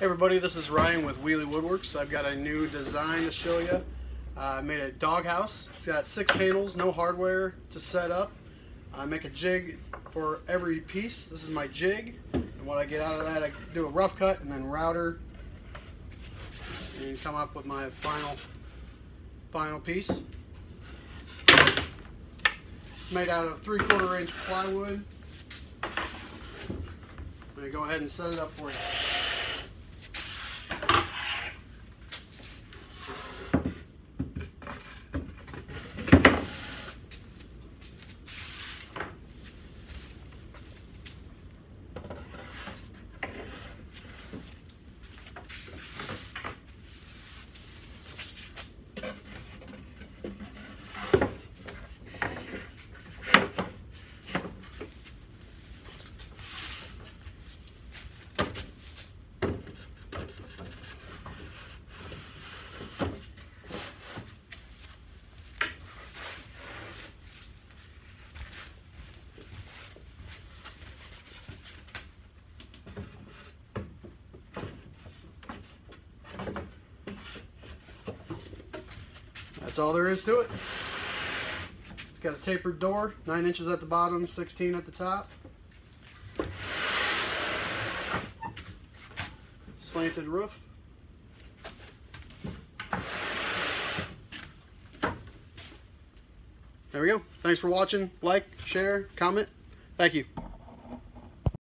Hey everybody, this is Ryan with Wiele Wood Works. I've got a new design to show you. I made a doghouse. It's got 6 panels, no hardware to set up. I make a jig for every piece. This is my jig, and what I get out of that, I do a rough cut and then router and come up with my final piece. It's made out of 3/4 inch plywood. I'm going to go ahead and set it up for you. That's all there is to it. It's got a tapered door, 9 inches at the bottom, 16 at the top. Slanted roof. There we go. Thanks for watching. Like, share, comment. Thank you.